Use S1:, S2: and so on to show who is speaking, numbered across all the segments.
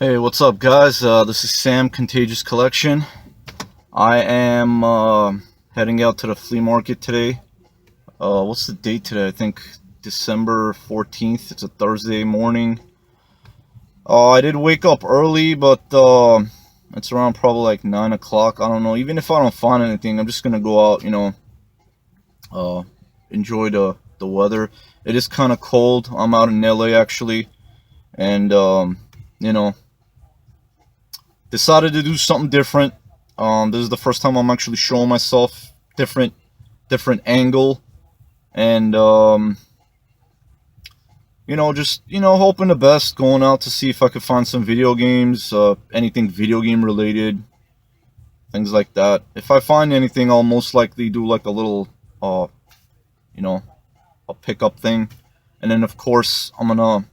S1: Hey, what's up, guys? This is Sam, Contagious Collection. I am heading out to the flea market today. What's the date today? I think December 14th. It's a Thursday morning. I did wake up early, but it's around probably like 9 o'clock. I don't know. Even if I don't find anything, I'm just gonna go out, uh, enjoy the weather. It is kind of cold. I'm out in LA actually, and you know, decided to do something different. This is the first time I'm actually showing myself different angle, and just hoping the best. Going out to see if I could find some video games, anything video game related, things like that. If I find anything, I'll most likely do like a little, you know, a pickup thing, and then of course I'm gonna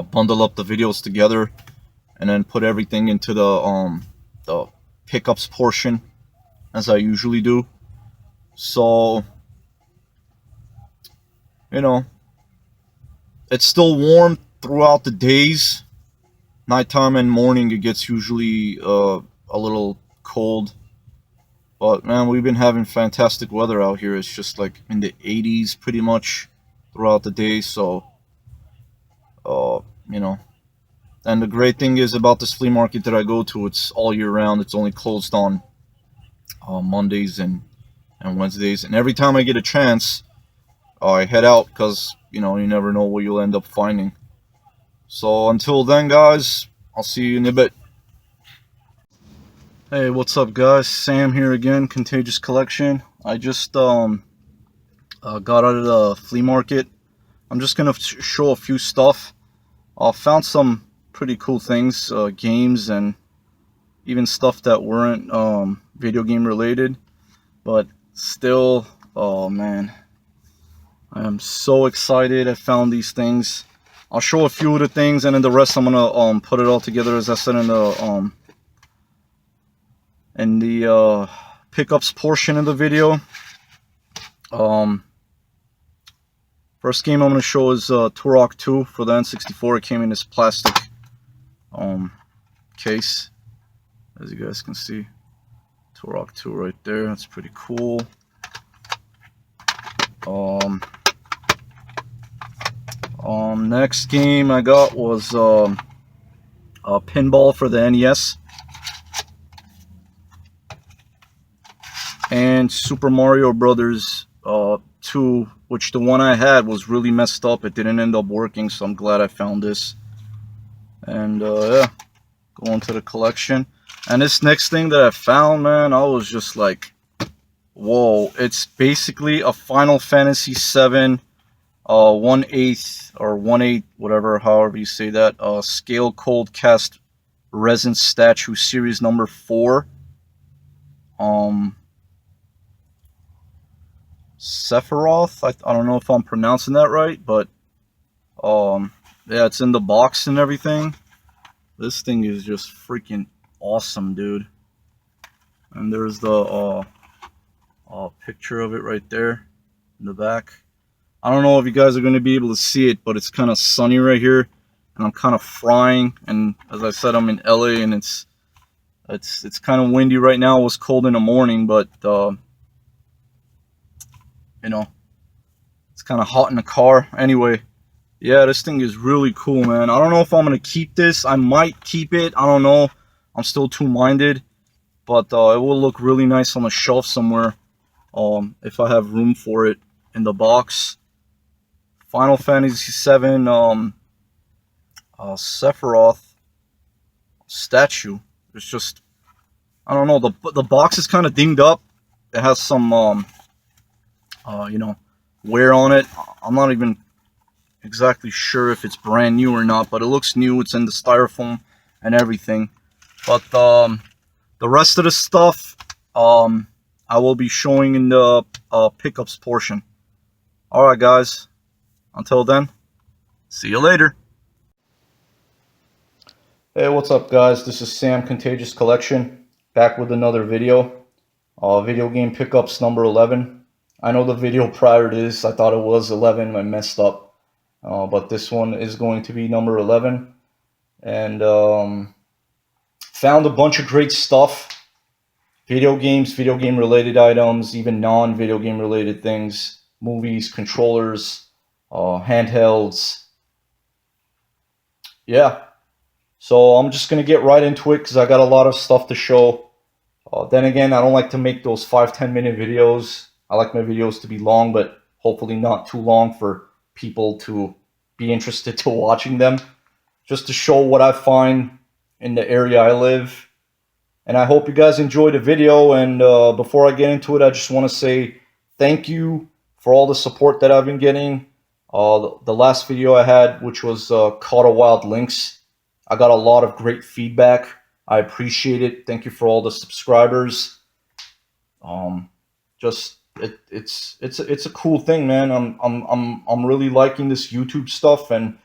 S1: bundle up the videos together, and then put everything into the pickups portion as I usually do. So, you know, it's still warm throughout the days. Nighttime and morning, it gets usually a little cold. But man, we've been having fantastic weather out here. It's just like in the 80s pretty much throughout the day. So, uh, you know, and the great thing is about this flea market that I go to, it's all year round. It's only closed on Mondays and Wednesdays. And every time I get a chance, I head out because you never know what you'll end up finding. So until then, guys, I'll see you in a bit. Hey, what's up, guys? Sam here again, Contagious Collection. I just got out of the flea market. I'm just gonna show a few stuff. I found some pretty cool things, games, and even stuff that weren't video game related. But still, oh man, I am so excited. I found these things. I'll show a few of the things, and then the rest I'm gonna put it all together, as I said in the pickups portion of the video. Um, First game I'm gonna show is Turok 2 for the N64. It came in this plastic case, as you guys can see. Turok 2 right there. That's pretty cool. Next game I got was Pinball for the NES and Super Mario Brothers 2, which the one I had was really messed up. It didn't end up working, so I'm glad I found this. And yeah, going to the collection. And this next thing that I found, man, I was just like, whoa! It's basically a Final Fantasy VII 1/8 or 1/8, whatever, however you say that, scale cold cast resin statue, series number 4. Sephiroth. I don't know if I'm pronouncing that right, but yeah, it's in the box and everything. This thing is just freaking awesome, dude. And there's the picture of it right there in the back. I don't know if you guys are going to be able to see it, but it's kind of sunny right here, and I'm kind of frying. And as I said, I'm in LA, and it's kind of windy right now. It was cold in the morning, but it's kind of hot in the car. Anyway, yeah, this thing is really cool, man. I don't know if I'm gonna keep this. I might keep it. I don't know. I'm still two-minded, but it will look really nice on a shelf somewhere, if I have room for it in the box. Final Fantasy VII Sephiroth statue. It's just, I don't know. The box is kind of dinged up. It has some wear on it. I'm not even exactly sure if it's brand new or not, but it looks new. It's in the styrofoam and everything. But the rest of the stuff I will be showing in the pickups portion. Alright, guys, until then, see you later. Hey, what's up, guys? This is Sam, Contagious Collection, back with another video. Video game pickups number 11. I know the video prior to this, I thought it was 11. I messed up. But this one is going to be number 11. and found a bunch of great stuff. Video games, video game related items, even non-video game related things, movies, controllers, handhelds. Yeah. So I'm just gonna get right into it because I got a lot of stuff to show. Then again, I don't like to make those 5-10 minute videos. I like my videos to be long, but hopefully not too long for people to be interested to watching them. Just to show what I find in the area I live. And I hope you guys enjoyed the video. And before I get into it, I just want to say thank you for all the support that I've been getting. The last video I had, which was Caught a Wild Lynx, I got a lot of great feedback. I appreciate it. Thank you for all the subscribers. Just it's a cool thing, man. I'm really liking this YouTube stuff, and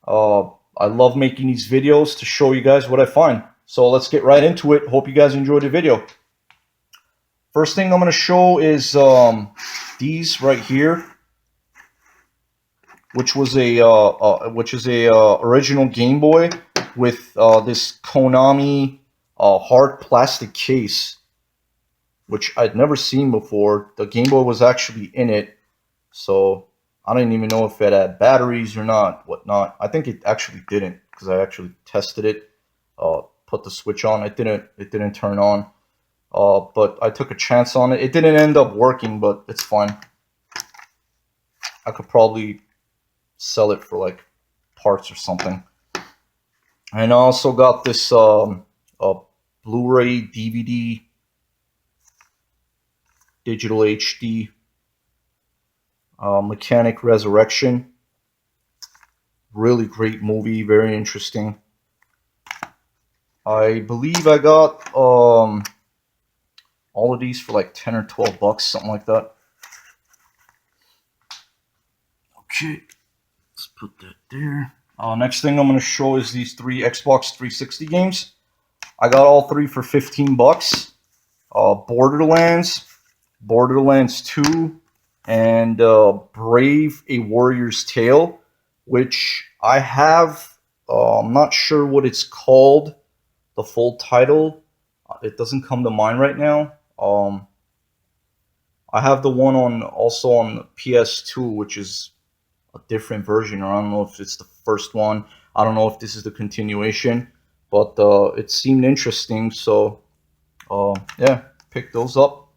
S1: I love making these videos to show you guys what I find. So let's get right into it. Hope you guys enjoyed the video. First thing I'm going to show is these right here, which was a original Game Boy with this Konami hard plastic case, which I'd never seen before. The Game Boy was actually in it, so I didn't even know if it had batteries or not, whatnot. I think it actually didn't, because I actually tested it. Put the switch on. It didn't turn on. But I took a chance on it. It didn't end up working, but it's fine. I could probably sell it for like parts or something. And I also got this Blu-ray DVD digital HD Mechanic Resurrection. Really great movie, very interesting. I believe I got all of these for like 10 or 12 bucks, something like that. Okay, let's put that there. Next thing I'm going to show is these 3 Xbox 360 games. I got all 3 for 15 bucks. Borderlands, Borderlands 2, and Brave: A Warrior's Tale, which I have. I'm not sure what it's called, the full title. It doesn't come to mind right now. I have the one also on PS2, which is a different version, or I don't know if it's the first one. I don't know if this is the continuation, but it seemed interesting, so yeah, pick those up.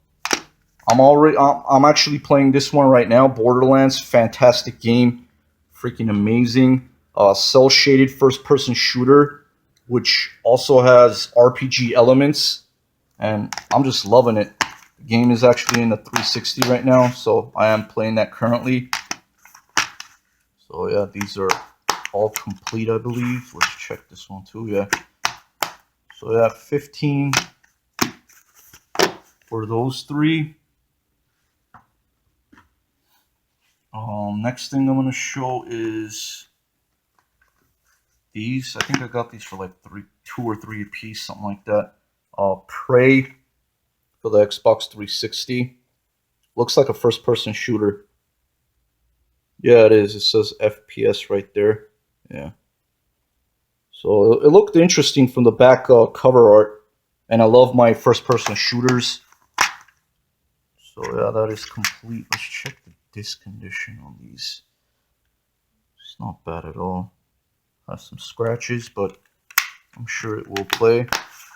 S1: I'm actually playing this one right now. Borderlands, fantastic game, freaking amazing. Cell shaded first person shooter, which also has RPG elements, and I'm just loving it. The game is actually in the 360 right now, so I am playing that currently. So yeah, these are all complete, I believe. Let's check this one too. Yeah. So yeah, 15 for those 3. Next thing I'm gonna show is these. I think I got these for like 2 or 3 a piece, something like that. Prey for the Xbox 360. Looks like a first-person shooter. Yeah, it is. It says FPS right there. Yeah. So it looked interesting from the back cover art, and I love my first-person shooters. So yeah, that is complete. Let's check the disc condition on these. It's not bad at all. Has some scratches, but I'm sure it will play.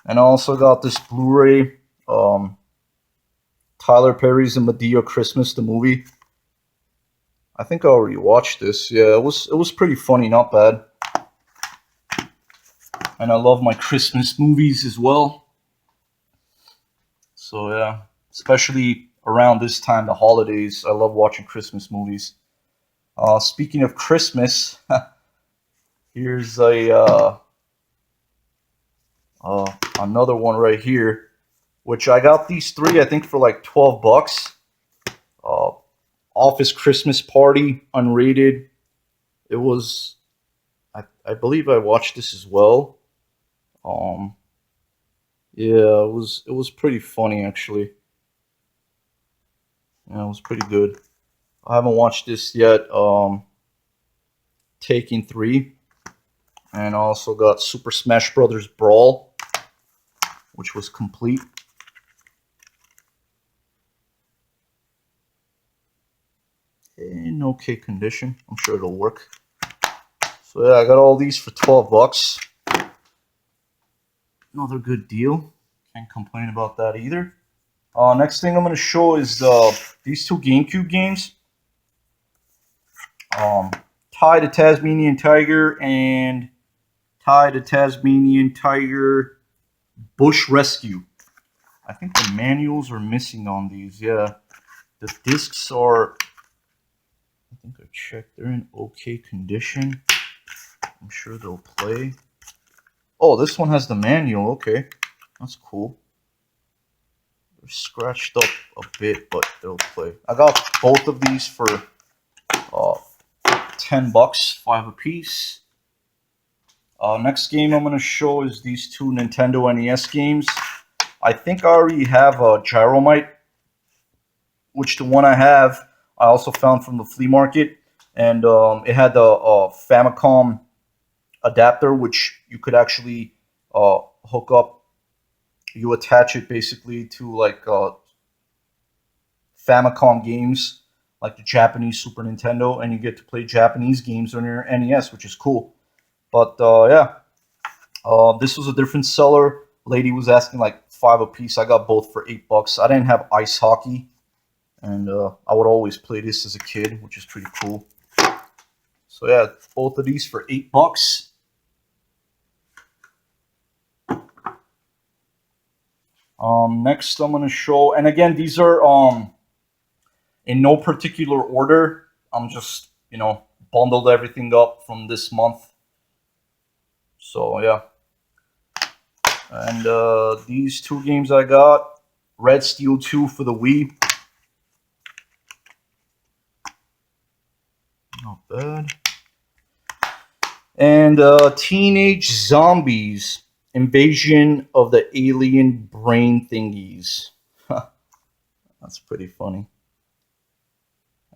S1: And I also got this Blu-ray, Tyler Perry's and Madea Christmas, the movie. I think I already watched this. Yeah, it was pretty funny, not bad. And I love my Christmas movies as well. So yeah, especially around this time, the holidays, I love watching Christmas movies. Speaking of Christmas, here's a another one right here, which I got these 3, I think, for like 12 bucks. Office Christmas Party, unrated. It was, I believe I watched this as well. Yeah, it was pretty funny, actually. Yeah, it was pretty good. I haven't watched this yet. Taking 3. And I also got Super Smash Brothers Brawl, which was complete. In okay condition. I'm sure it'll work. So yeah, I got all these for 12 bucks. Another good deal. Can't complain about that either. Next thing I'm going to show is these two GameCube games. Ty the Tasmanian Tiger and Ty the Tasmanian Tiger Bush Rescue. I think the manuals are missing on these. Yeah, the discs are, I think I checked, they're in okay condition. I'm sure they'll play. Oh, this one has the manual. Okay, that's cool. They're scratched up a bit, but they'll play. I got both of these for 10 bucks, 5 apiece. Next game I'm going to show is these two Nintendo NES games. I think I already have a Gyromite, which the one I have I also found from the flea market, and it had the Famicom adapter, which you could actually hook up. You attach it basically to like Famicom games, like the Japanese Super Nintendo, and you get to play Japanese games on your NES, which is cool. But yeah, this was a different seller. Lady was asking like 5 a piece. I got both for 8 bucks. I didn't have ice hockey, and I would always play this as a kid, which is pretty cool. So yeah, both of these for 8 bucks. Next I'm gonna show, and again these are in no particular order. I'm just bundled everything up from this month. So yeah, and these two games I got: Red Steel 2 for the Wii. Not bad. And Teenage Zombies: Invasion of the Alien Brain Thingies. That's pretty funny.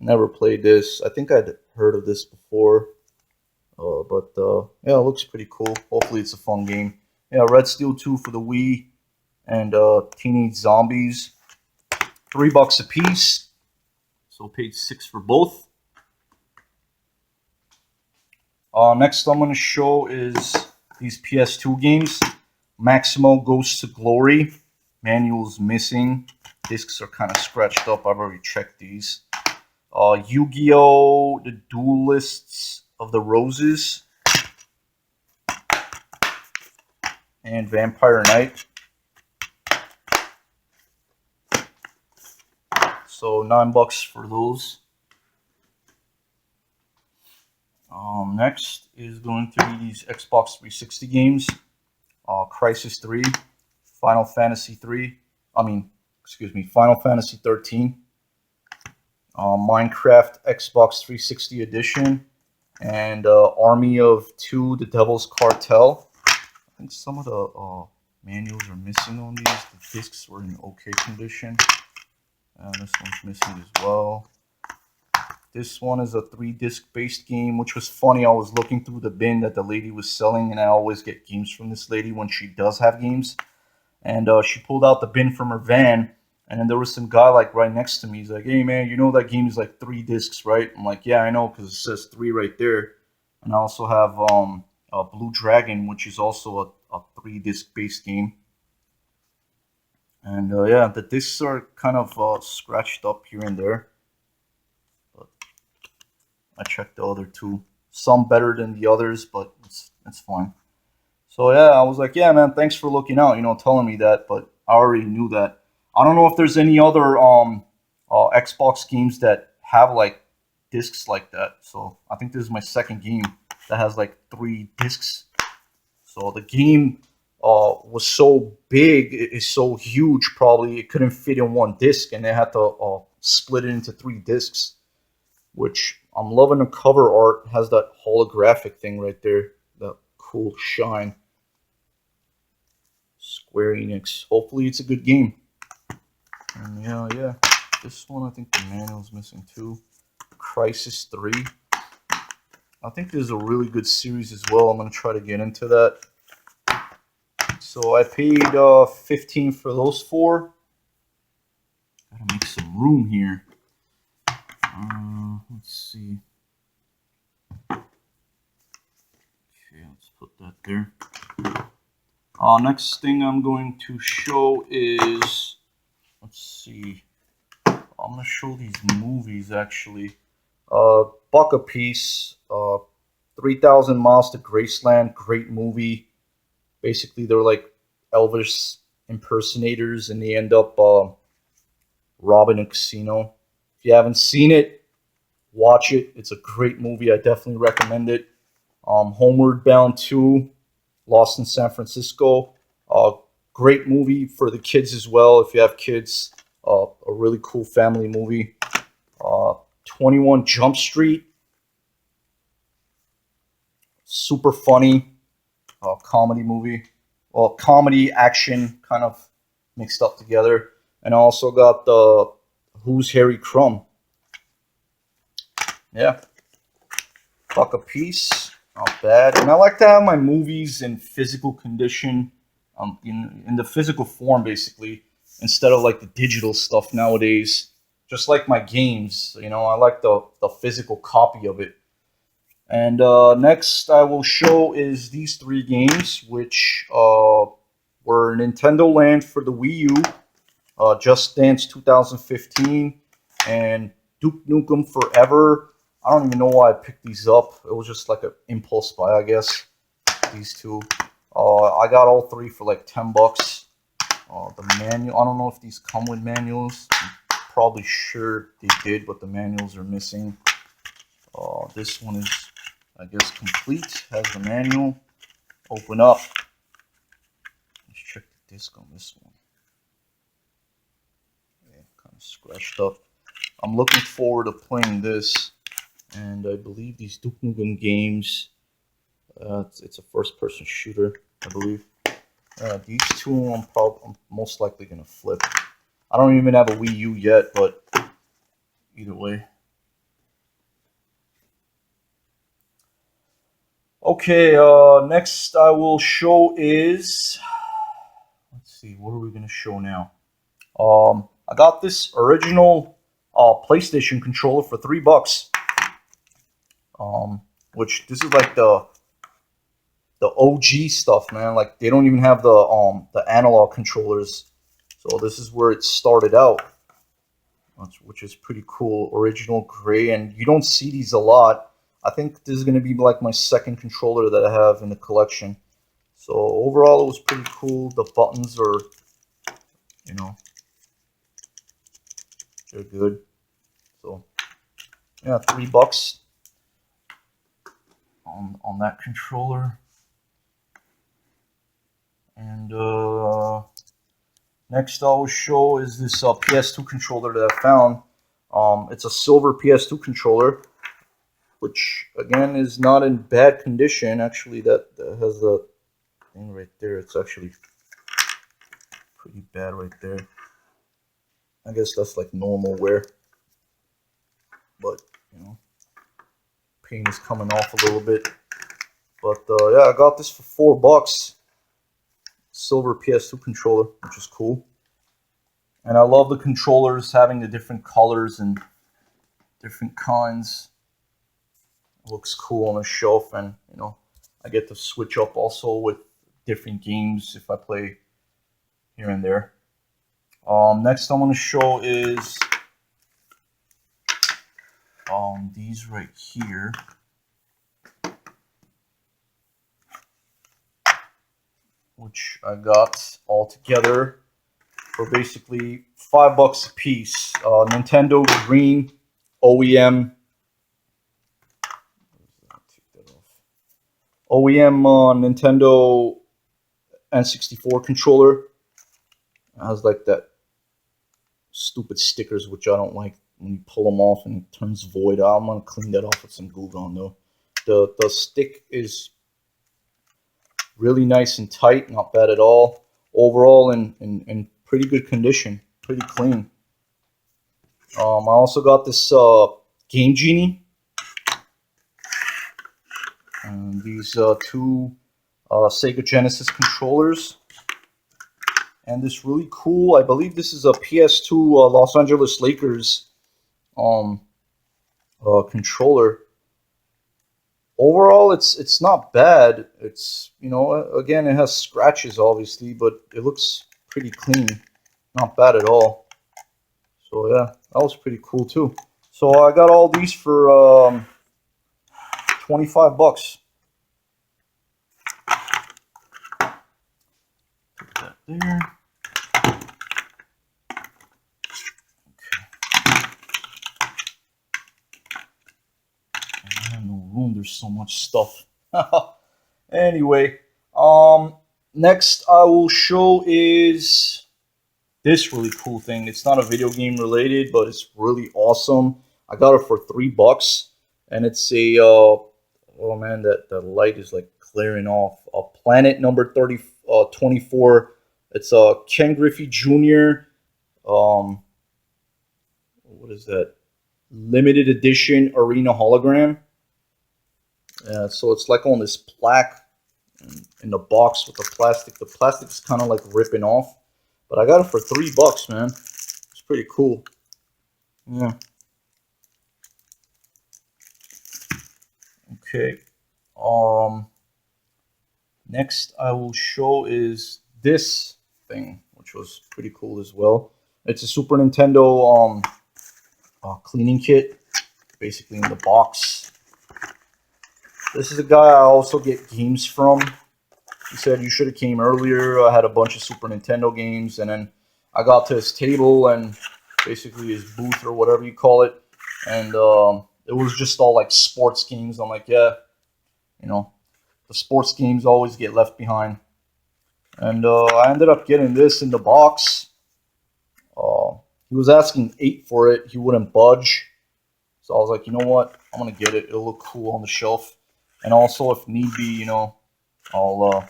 S1: I never played this. I think I'd heard of this before. But yeah, it looks pretty cool. Hopefully it's a fun game. Yeah, Red Steel 2 for the Wii, and Teenage Zombies. $3 a piece. So paid 6 for both. Next I'm going to show is these PS2 games. Maximo Goes to Glory. Manual's missing. Discs are kind of scratched up. I've already checked these. Yu-Gi-Oh! The Duelists of the Roses. And Vampire Knight. So $9 for those. Next is going to be these Xbox 360 games. Crisis 3, Final Fantasy 3. Final Fantasy 13. Minecraft Xbox 360 edition, and Army of Two: The Devil's Cartel. I think some of the manuals are missing on these. The discs were in okay condition. This one's missing as well. This one is a 3-disc based game, which was funny. I was looking through the bin that the lady was selling, and I always get games from this lady when she does have games. And she pulled out the bin from her van, and then there was some guy like right next to me. He's like, "Hey man, you know that game is like 3 discs, right?" I'm like, "Yeah, I know, because it says 3 right there." And I also have Blue Dragon, which is also a 3-disc based game. And yeah, the discs are kind of scratched up here and there. But I checked the other two. Some better than the others, but it's fine. So yeah, I was like, "Yeah, man, thanks for looking out, telling me that." But I already knew that. I don't know if there's any other Xbox games that have like discs like that. So I think this is my second game that has like 3 discs. So the game was so big, it is so huge. Probably it couldn't fit in 1 disc, and they had to split it into 3 discs. Which I'm loving. The cover art has that holographic thing right there, that cool shine. Square Enix. Hopefully it's a good game. And yeah. This one, I think the manual's missing too. Crisis 3. I think there's a really good series as well. I'm gonna try to get into that. So I paid 15 for those 4. Gotta make some room here. Let's see. Okay, let's put that there. Next thing I'm going to show is, let's see. I'm gonna show these movies actually. Buck a piece. 3,000 Miles to Graceland. Great movie. Basically, they're like Elvis impersonators, and they end up robbing a casino. If you haven't seen it, watch it. It's a great movie. I definitely recommend it. Homeward Bound 2, Lost in San Francisco. Great movie for the kids as well. If you have kids, a really cool family movie. 21 Jump Street. Super funny comedy movie. Well, comedy, action, kind of mixed up together. And I also got the Who's Harry Crumb. Yeah. Buck a piece. Not bad. And I like to have my movies in physical condition, in the physical form, basically, instead of like the digital stuff nowadays. Just like my games, you know, I like the physical copy of it. And next I will show is these 3 games, which were Nintendo Land for the Wii U, Just Dance 2015, and Duke Nukem Forever. I don't even know why I picked these up. It was just like an impulse buy, I guess. These 2. I got all 3 for like $10. The manual, I don't know if these come with manuals. I'm probably sure they did, but the manuals are missing. This one is, I guess, complete. Has the manual. Open up. Let's check the disc on this one. Yeah, kind of scratched up. I'm looking forward to playing this, and I believe these Duke Nukem games. It's a first-person shooter, I believe. These 2 I'm most likely gonna flip. I don't even have a Wii U yet, but either way. Okay, next I will show is, let's see, what are we gonna show now? I got this original PlayStation controller for $3. Which this is like the OG stuff, man. Like they don't even have the analog controllers, so this is where it started out, which is pretty cool. Original gray, and you don't see these a lot. I think this is gonna be like my second controller that I have in the collection. So overall, it was pretty cool. The buttons are, you know, they're good. So yeah, $3 on that controller. And next I will show is this PS2 controller that I found. It's a silver PS2 controller, which again is not in bad condition. Actually, that has the thing right there. It's actually pretty bad right there. I guess that's like normal wear, but you know, paint is coming off a little bit. But yeah, I got this for $4. Silver PS2 controller, which is cool. And I love the controllers having the different colors and different kinds. It looks cool on the shelf, and you know, I get to switch up also with different games if I play here and there. Next I want to show is these right here. Which I got all together for basically $5 a piece. Nintendo Green OEM. OEM Nintendo N64 controller. It has like that stupid stickers, which I don't like when you pull them off and it turns void. I'm gonna clean that off with some glue gun though. The stick is really nice and tight, not bad at all. Overall, in pretty good condition, pretty clean. I also got this Game Genie. And these two Sega Genesis controllers. And this really cool, I believe this is a PS2 Los Angeles Lakers controller. Overall, it's not bad. It's, you know, again, it has scratches obviously, but it looks pretty clean. Not bad at all. So yeah, that was pretty cool too. So I got all these for 25 bucks. Put that there. I have no room. There's so much stuff. Anyway, next I will show is this really cool thing. It's not a video game related, but it's really awesome. I got it for $3, and it's a oh man, that light is like clearing off. A Planet number 24. It's a Ken Griffey Jr. What is that? Limited edition arena hologram. So it's like on this plaque in the box with the plastic. The plastic is kind of like ripping off. But I got it for $3, man. It's pretty cool. Yeah. Okay. Next I will show is this thing, which was pretty cool as well. It's a Super Nintendo cleaning kit, basically in the box. This is a guy I also get games from. He said you should have came earlier. I had a bunch of Super Nintendo games, and then I got to his table and basically his booth or whatever you call it, and it was just all like sports games. I'm like, yeah, you know, the sports games always get left behind. And I ended up getting this in the box. He was asking $8 for it. He wouldn't budge. So I was like, you know what? I'm going to get it. It'll look cool on the shelf. And also, if need be, you know, I'll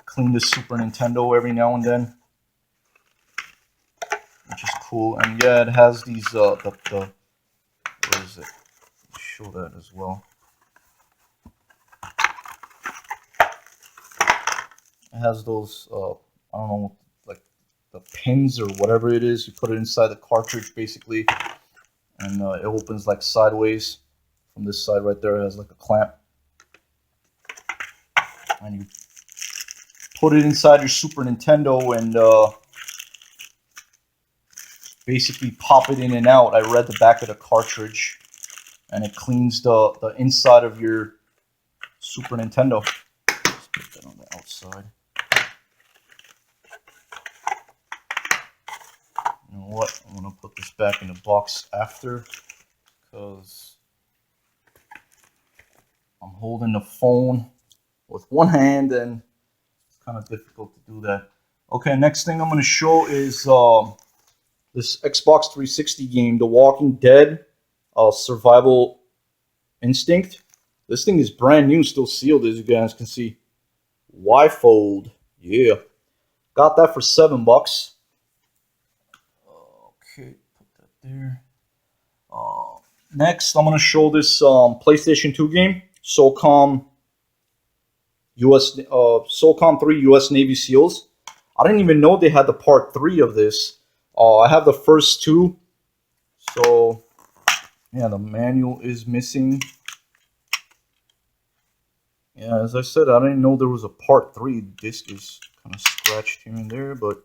S1: clean the Super Nintendo every now and then, which is cool. And yeah, it has these, what is it? I'll show that as well. It has those, I don't know, like the pins or whatever it is. You put it inside the cartridge, basically, and it opens like sideways. From this side right there, it has like a clamp. And you put it inside your Super Nintendo and basically pop it in and out. I read the back of the cartridge, and it cleans the inside of your Super Nintendo. Let's put that on the outside. You know what? I'm going to put this back in the box after, because I'm holding the phone with one hand, and it's kind of difficult to do that. Okay, next thing I'm going to show is this Xbox 360 game, The Walking Dead Survival Instinct. This thing is brand new, still sealed, as you guys can see. Y-fold, yeah. Got that for $7. Okay, put that there. Next, I'm going to show this PlayStation 2 game. SOCOM 3 U.S. Navy SEALs. I didn't even know they had the part 3 of this. I have the first 2. So, yeah, the manual is missing. Yeah, as I said, I didn't know there was a part 3. The disc is kind of scratched here and there, but,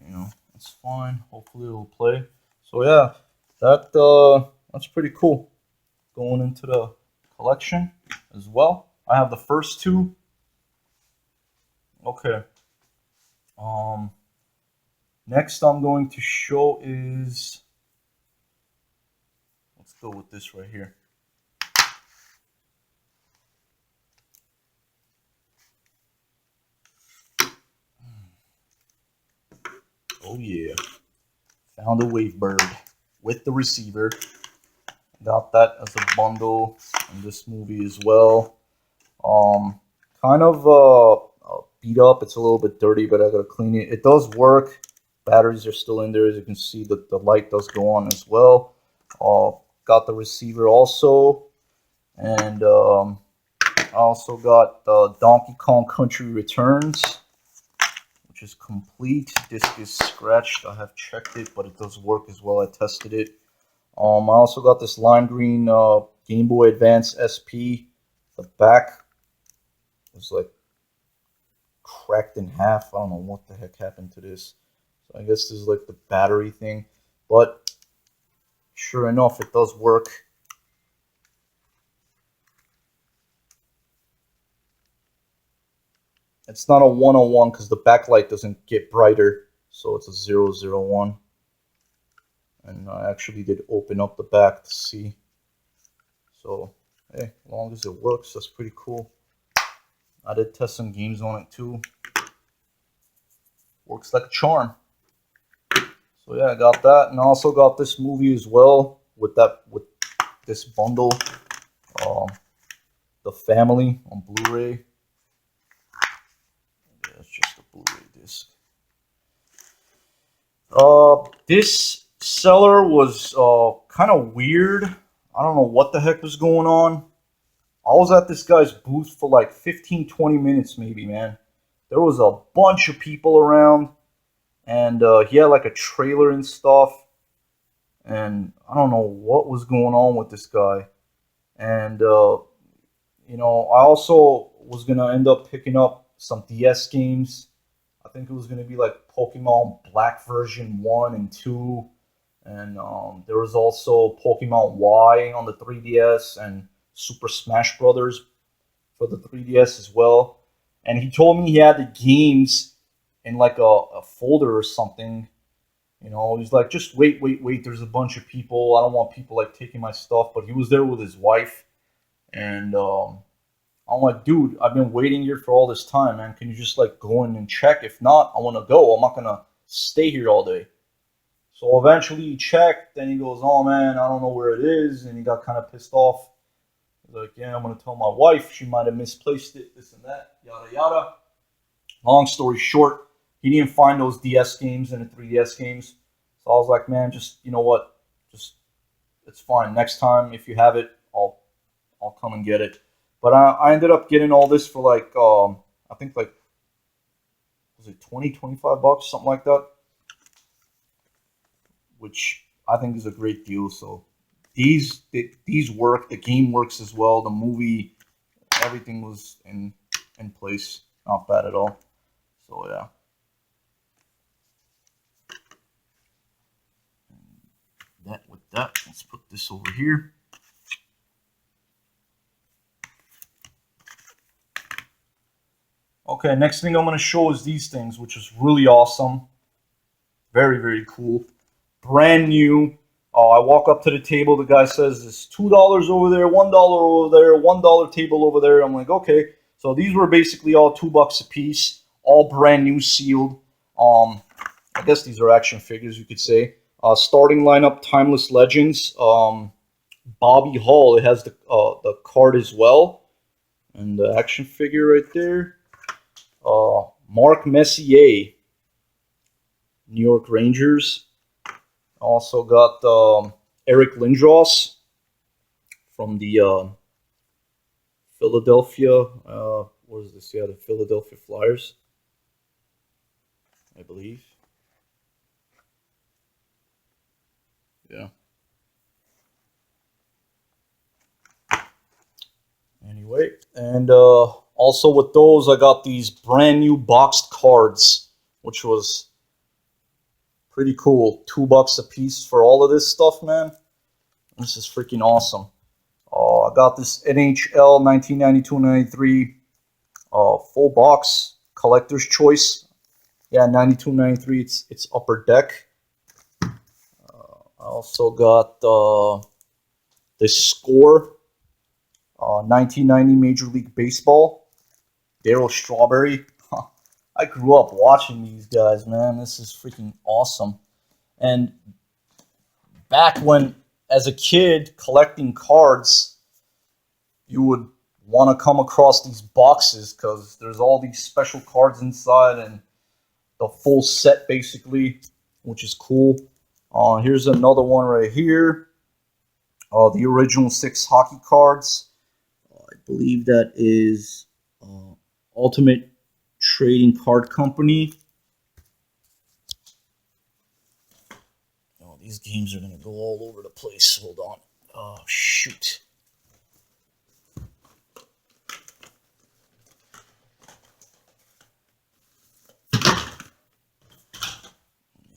S1: you know, that's fine. Hopefully it'll play. So, yeah, that's pretty cool. Going into the collection as well. I have the first 2. Okay. Next I'm going to show is, let's go with this right here. Oh yeah. Found a Wavebird with the receiver. Got that as a bundle in this movie as well. Kind of beat up. It's a little bit dirty, but I gotta clean it. It does work. Batteries are still in there. As you can see, the light does go on as well. Got the receiver also. And I also got Donkey Kong Country Returns, which is complete. Disc is scratched. I have checked it, but it does work as well. I tested it. I also got this lime green Game Boy Advance SP. The back was like cracked in half. I don't know what the heck happened to this. So I guess this is like the battery thing. But sure enough, it does work. It's not a 101 because the backlight doesn't get brighter. So it's a 001. And I actually did open up the back to see. So, hey, as long as it works, that's pretty cool. I did test some games on it too. Works like a charm. So yeah, I got that, and I also got this movie as well with this bundle, The Family on Blu-ray. Yeah, it's just a Blu-ray disc. This seller was kind of weird. I don't know what the heck was going on. I was at this guy's booth for like 15, 20 minutes maybe, man. There was a bunch of people around, and he had like a trailer and stuff, and I don't know what was going on with this guy. And you know, I also was gonna end up picking up some DS games. I think it was gonna be like Pokemon Black version 1 and 2, and there was also Pokemon Y on the 3DS and Super Smash Brothers for the 3DS as well. And he told me he had the games in like a folder or something. You know, he's like, just wait, wait, wait. There's a bunch of people. I don't want people like taking my stuff. But he was there with his wife, and I'm like, dude, I've been waiting here for all this time, man. Can you just like go in and check? If not, I want to go. I'm not gonna stay here all day. So eventually he checked, then he goes, oh man, I don't know where it is, and he got kind of pissed off. He's like, yeah, I'm gonna tell my wife. She might have misplaced it, this and that, yada yada. Long story short, he didn't find those DS games and the 3DS games. So I was like, man, just you know what, just it's fine. Next time, if you have it, I'll come and get it. But I ended up getting all this for like I think like was it 20, 25 bucks, something like that, which I think is a great deal. So these work. The game works as well. The movie, everything was in place. Not bad at all. So yeah. That with that, let's put this over here. Okay, next thing I'm going to show is these things, which is really awesome. Very, very cool. Brand new. I walk up to the table. The guy says, it's $2 over there, $1 over there, $1 table over there. I'm like, okay. So these were basically all $2 a piece, all brand new, sealed. I guess these are action figures, you could say. Starting lineup, Timeless Legends. Bobby Hall. It has the card as well, and the action figure right there. Mark Messier, New York Rangers. Also got Eric Lindros from the Philadelphia. What is this? Yeah, the Philadelphia Flyers, I believe. Yeah. Anyway, and also with those, I got these brand new boxed cards, which was pretty cool. $2 a piece for all of this stuff, man. This is freaking awesome. I got this NHL 1992-93 full box collector's choice. Yeah, 92-93. It's upper deck. I also got the Score 1990 Major League Baseball. Darryl Strawberry. I grew up watching these guys, man. This is freaking awesome. And back when, as a kid, collecting cards, you would want to come across these boxes because there's all these special cards inside and the full set, basically, which is cool. Here's another one right here. The original 6 hockey cards. believe that is Ultimate Trading Card Company. Oh, these games are gonna go all over the place. Hold on. Oh shoot.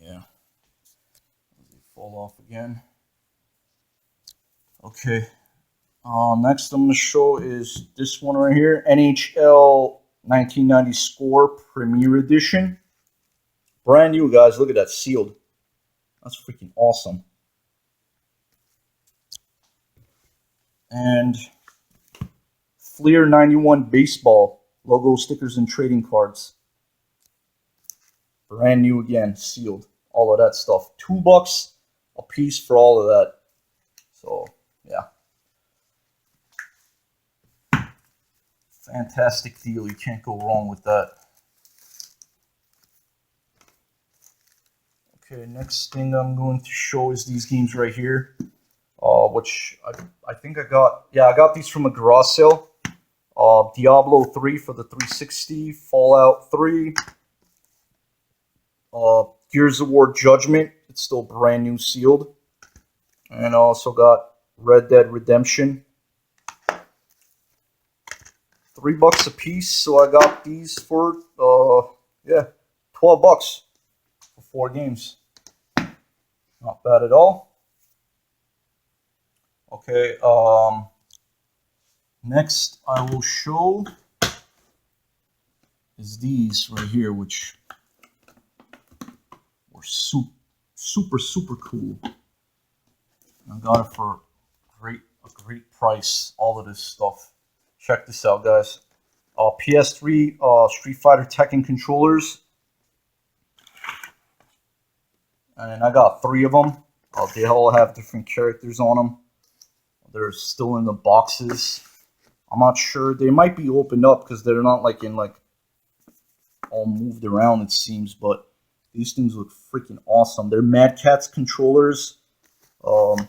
S1: Yeah. They fall off again. Okay. Next I'm going to show is this one right here. NHL 1990 Score Premier Edition. Brand new, guys. Look at that. Sealed. That's freaking awesome. And Fleer 91 Baseball. Logo, stickers, and trading cards. Brand new again. Sealed. All of that stuff. $2 a piece for all of that. So, yeah. Fantastic deal. You can't go wrong with that. Okay, next thing I'm going to show is these games right here. Which I think I got. Yeah, I got these from a garage sale. Diablo 3 for the 360. Fallout 3. Gears of War Judgment. It's still brand new sealed. And I also got Red Dead Redemption. $3 a piece, so I got these for yeah, $12 for 4 games. Not bad at all. Okay, next I will show is these right here, which were super cool. I got it for a great price. All of this stuff. Check this out, guys. PS3 Street Fighter Tekken controllers, and I got 3 of them. They all have different characters on them. They're still in the boxes. I'm not sure. They might be opened up because they're not like in like all moved around, it seems. But these things look freaking awesome. They're Mad Catz controllers. Also,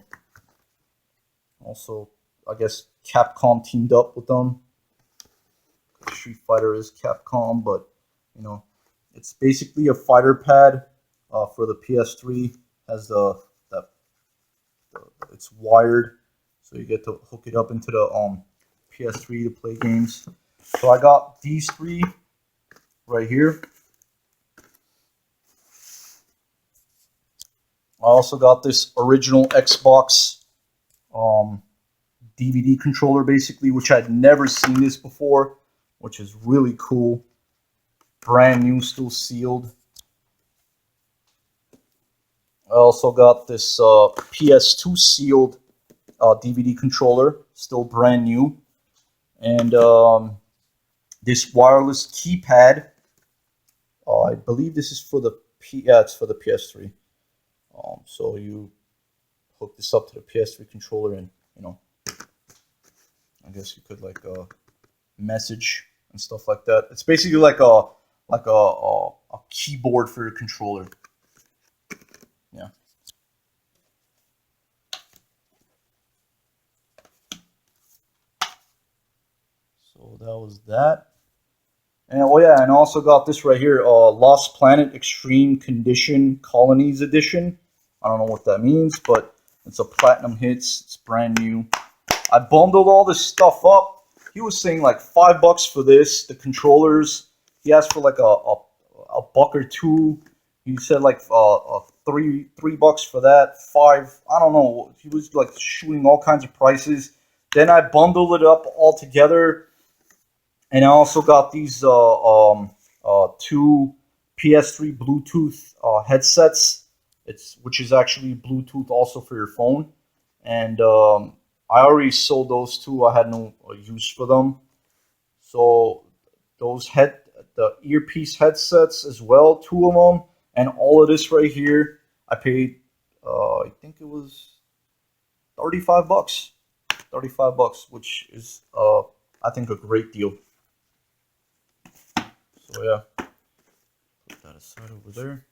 S1: I guess Capcom teamed up with them. Street Fighter is Capcom, but you know, it's basically a fighter pad for the PS3. Has it's wired, so you get to hook it up into the PS3 to play games. So I got these 3 right here. I also got this original Xbox DVD controller, basically, which I'd never seen this before, which is really cool. Brand new, still sealed. I also got this PS2 sealed DVD controller, still brand new. And this wireless keypad. I believe this is for the it's for the PS3. So you hook this up to the PS3 controller, and you know, I guess you could like message and stuff like that. It's basically like a keyboard for your controller. Yeah. So that was that. And oh yeah, and I also got this right here, Lost Planet Extreme Condition Colonies Edition. I don't know what that means, but it's a platinum hits. It's brand new. I bundled all this stuff up. He was saying like $5 for this, the controllers. He asked for like a buck or two. He said like $3 for that, 5. I don't know. He was like shooting all kinds of prices. Then I bundled it up all together. And I also got these 2 PS3 Bluetooth headsets. Which is actually Bluetooth also for your phone. And I already sold those 2. I had no use for them. So the earpiece headsets as well, 2 of them, and all of this right here, I paid. I think it was $35. $35, which is I think a great deal. So yeah, put that aside over there.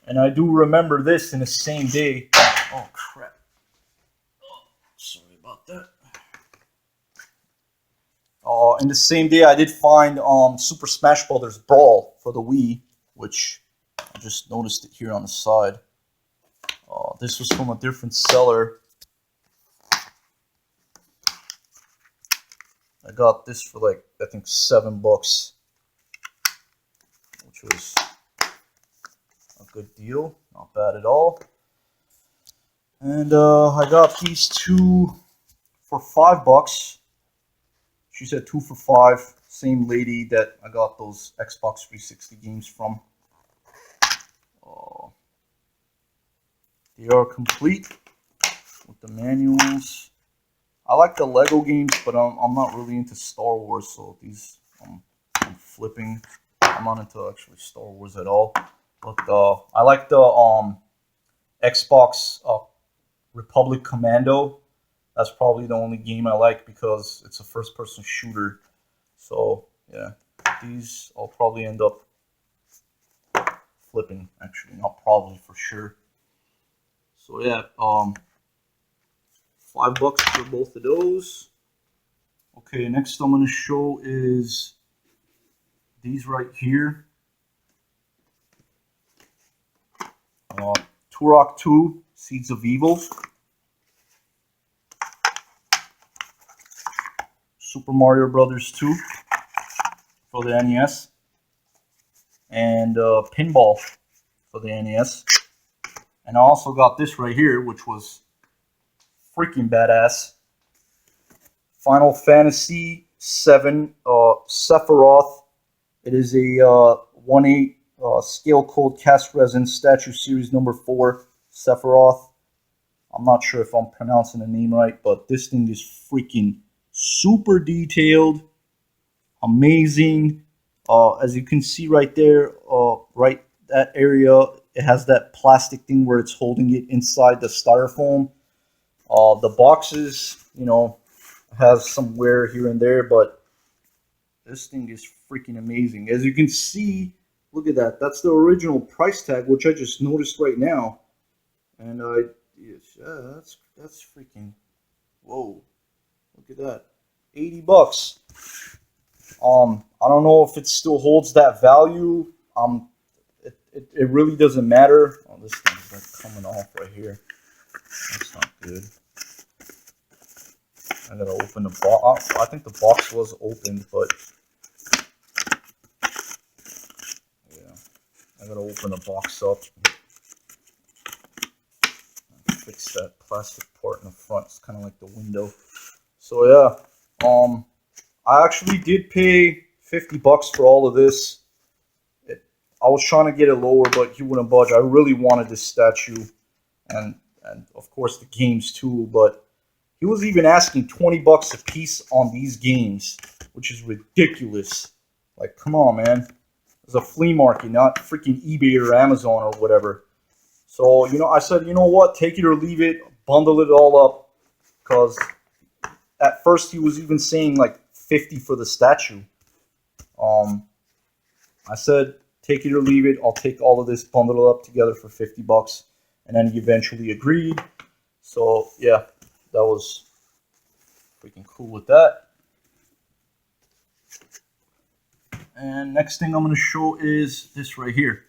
S1: And I do remember this in the same day. Oh crap! about that. In the same day, I did find Super Smash Brothers Brawl for the Wii, which I just noticed it here on the side. This was from a different seller. I got this for like, I think $7, which was a good deal. Not bad at all. And I got these two for $5. She said 2 for $5. Same lady that I got those Xbox 360 games from. They are complete with the manuals. I like the Lego games, but I'm not really into Star Wars, so these I'm flipping. I'm not into actually Star Wars at all. But I like the Xbox Republic Commando. That's probably the only game I like because it's a first-person shooter. So yeah, these I'll probably end up flipping. Actually, not probably, for sure. So yeah, $5 for both of those. Okay, next I'm gonna show is these right here. Turok 2 Seeds of Evil. Super Mario Brothers 2 for the NES. And Pinball for the NES. And I also got this right here, which was freaking badass. Final Fantasy VII Sephiroth. It is a 1/8 scale cold cast resin statue series number 4 Sephiroth. I'm not sure if I'm pronouncing the name right, but this thing is freaking super detailed, amazing. As you can see right there, right that area, it has that plastic thing where it's holding it inside the styrofoam. The boxes, you know, has some wear here and there, but this thing is freaking amazing. As you can see, look at that. That's the original price tag, which I just noticed right now. And that's freaking, whoa. Look at that. $80. I don't know if it still holds that value. It really doesn't matter. Oh, this thing's like coming off right here. That's not good. I gotta open the box. I think the box was opened, but yeah, I gotta open the box up. Fix that plastic part in the front. It's kind of like the window. So yeah, I actually did pay $50 for all of this. I was trying to get it lower, but he wouldn't budge. I really wanted this statue, and of course the games too. But he was even asking $20 a piece on these games, which is ridiculous. Like, come on, man. It's a flea market, not freaking eBay or Amazon or whatever. So, you know, I said, you know what? Take it or leave it. Bundle it all up. Because at first he was even saying like $50 for the statue. I said, take it or leave it. I'll take all of this, bundle it up together for $50. And then he eventually agreed. So, yeah, that was freaking cool with that. And next thing I'm going to show is this right here.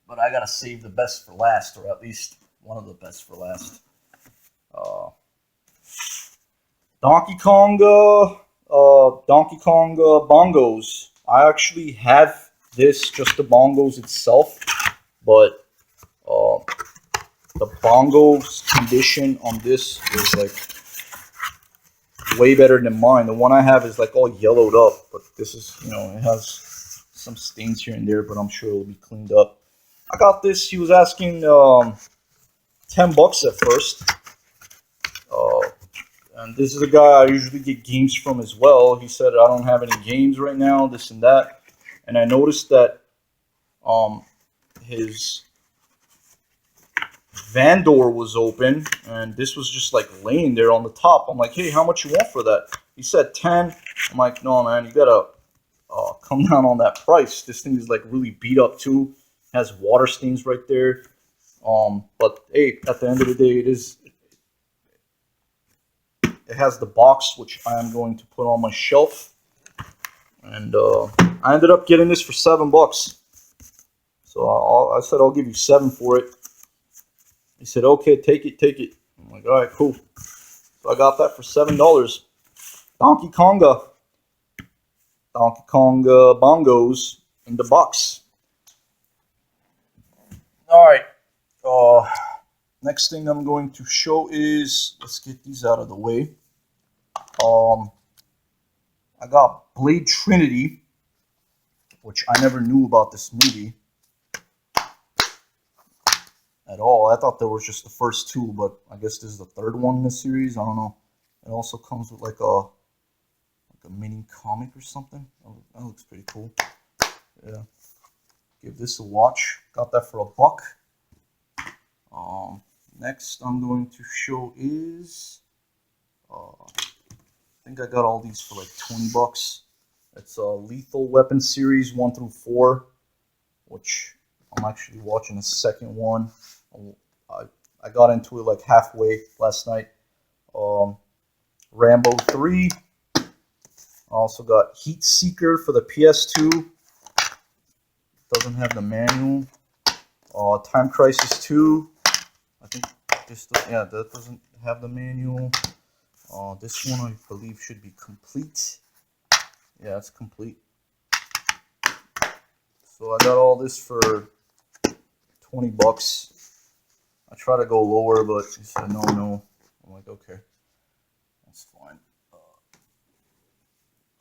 S1: But I got to save the best for last, or at least one of the best for last. Donkey Kong bongos. I actually have this, just the bongos itself, but the bongos condition on this is like way better than mine. The one I have is like all yellowed up, but this is, you know, it has some stains here and there, but I'm sure it'll be cleaned up. I got this. He was asking $10 at first. And this is a guy I usually get games from as well. He said, I don't have any games right now, this and that. And I noticed that his van door was open, and this was just like laying there on the top. I'm like, hey, how much you want for that? He said 10. I'm like, no, man, you gotta come down on that price. This thing is like really beat up too. Has water stains right there. But hey, at the end of the day, it has the box, which I am going to put on my shelf. And I ended up getting this for $7. So I said, I'll give you 7 for it. He said, okay, take it, take it. I'm like, all right, cool. So I got that for $7. Donkey Konga bongos in the box. All right. Next thing I'm going to show is, let's get these out of the way. I got Blade Trinity, which I never knew about this movie at all. I thought there was just the first 2, but I guess this is the 3rd one in the series. I don't know. It also comes with like a mini comic or something. Oh, that looks pretty cool. Yeah. Give this a watch. Got that for $1. Next I'm going to show is, I think I got all these for like $20. It's a Lethal Weapon series 1 through 4, which I'm actually watching the second one. I got into it like halfway last night. Rambo 3. I also got Heat Seeker for the PS2. Doesn't have the manual. Time Crisis 2. I think this, yeah, that doesn't have the manual. This one I believe should be complete. Yeah, it's complete. So I got all this for $20. I try to go lower, but he said no. I'm like, okay, that's fine.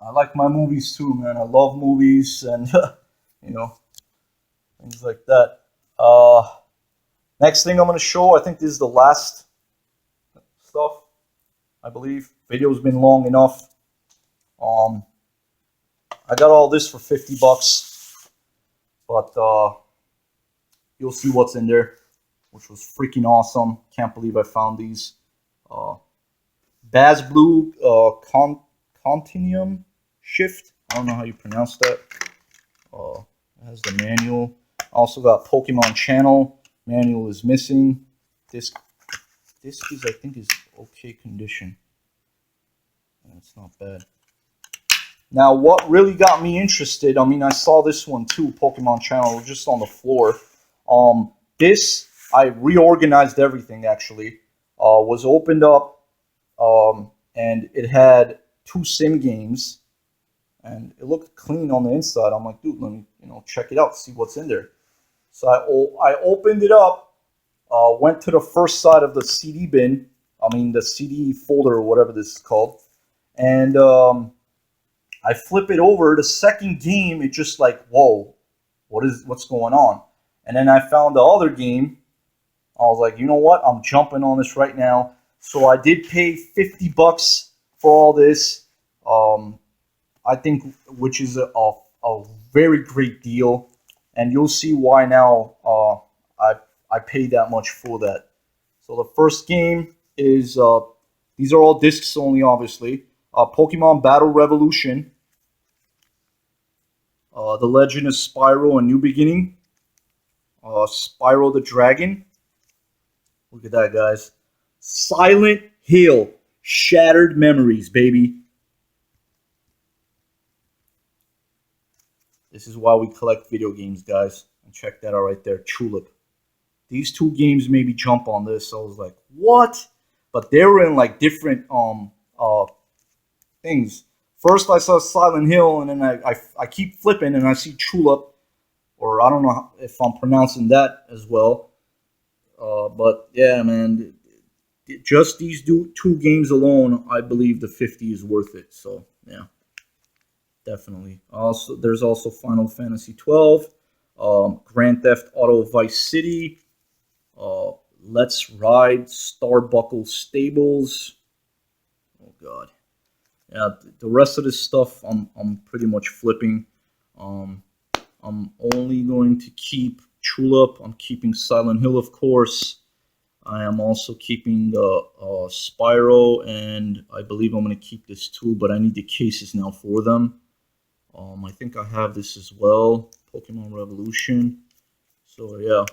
S1: I like my movies too, man. I love movies and you know, things like that. Next thing I'm gonna show, I think this is the last stuff. I believe video's been long enough. I got all this for $50, but you'll see what's in there, which was freaking awesome. Can't believe I found these. Baz Blue Continuum Shift. I don't know how you pronounce that. It has the manual. Also got Pokemon Channel. Manual is missing. Disc is, I think, is okay condition. It's not bad. Now, what really got me interested, I mean, I saw this one too, Pokemon Channel, just on the floor. This, I reorganized everything, actually. Was opened up, and it had 2 sim games, and it looked clean on the inside. I'm like, dude, let me, check it out, see what's in there. So I opened it up, went to the first side of the CD bin, the CD folder or whatever this is called, and I flip it over. The second game, it just like, whoa, what's going on? And then I found the other game. I was like, you know what? I'm jumping on this right now. So I did pay $50 for all this. I think, which is a very great deal, and you'll see why now. I paid that much for that. So the first game is these are all discs only, obviously. Pokemon Battle Revolution. The Legend of Spyro: A New Beginning. Spyro the Dragon. Look at that, guys. Silent Hill: Shattered Memories, baby. This is why we collect video games, guys. And check that out right there, Tulip. These 2 games made me jump on this. I was like, what? But they were in like different things. First I saw Silent Hill, and then I keep flipping and I see Tulip, or I don't know if I'm pronouncing that as well. But yeah, man, just these 2 games alone, I believe the 50 is worth it. So yeah, definitely. Also, there's also Final Fantasy 12, Grand Theft Auto Vice City, Let's Ride Starbuckle Stables. Oh God. Yeah, the rest of this stuff I'm pretty much flipping. I'm only going to keep Tulip. I'm keeping Silent Hill, of course. I am also keeping the Spyro, and I believe I'm going to keep this too, but I need the cases now for them. I think I have this as well, Pokemon Revolution. So yeah.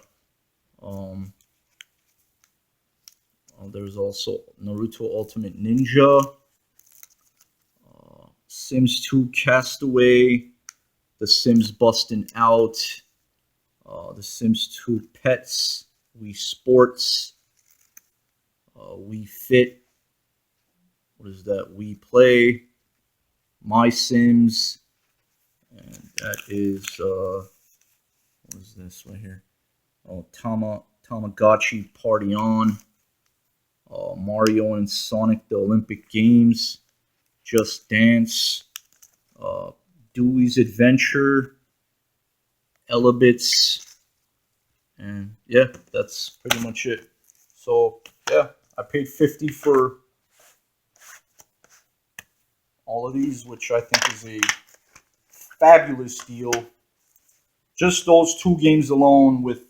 S1: There's also Naruto Ultimate Ninja, Sims 2 Castaway, The Sims Bustin' Out, The Sims 2 Pets, Wii Sports, Wii Fit, what is that? Wii Play, My Sims, and that is, what is this right here? Oh, Tamagotchi Party On, Mario and Sonic the Olympic Games, Just Dance, uh, Dewey's Adventure, Elabits, and yeah, that's pretty much it. So yeah, I paid 50 for all of these, which I think is a fabulous deal. Just those two games alone with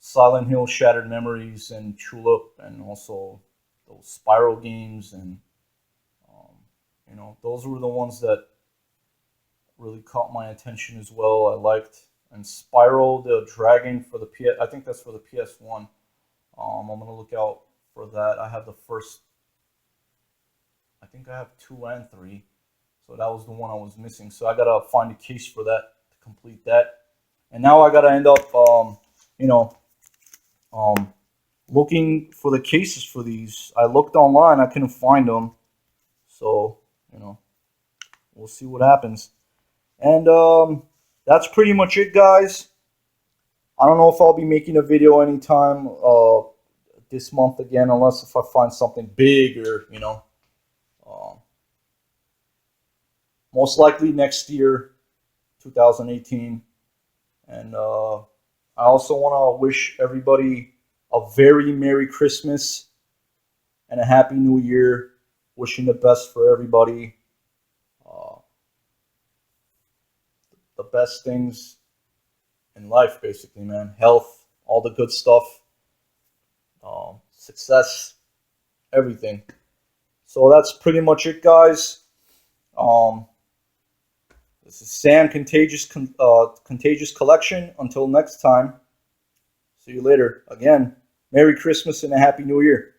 S1: Silent Hill, Shattered Memories, and Tulip, and also those Spiral games, and those were the ones that really caught my attention as well. I liked and Spiral the Dragon for the PS. I think that's for the PS1. I'm gonna look out for that. I have the first. I think I have 2 and 3, so that was the one I was missing. So I gotta find a case for that to complete that. And now I gotta end up, you know, looking for the cases for these. I looked online, I couldn't find them. So we'll see what happens. And that's pretty much it, guys. I don't know if I'll be making a video anytime this month again, unless if I find something big or most likely next year, 2018. And I also want to wish everybody a very Merry Christmas and a Happy New Year. Wishing the best for everybody. The best things in life, basically, man. Health, all the good stuff, success, everything. So that's pretty much it, guys. This is Sam Contagious Collection. Until next time, see you later. Again, Merry Christmas and a Happy New Year.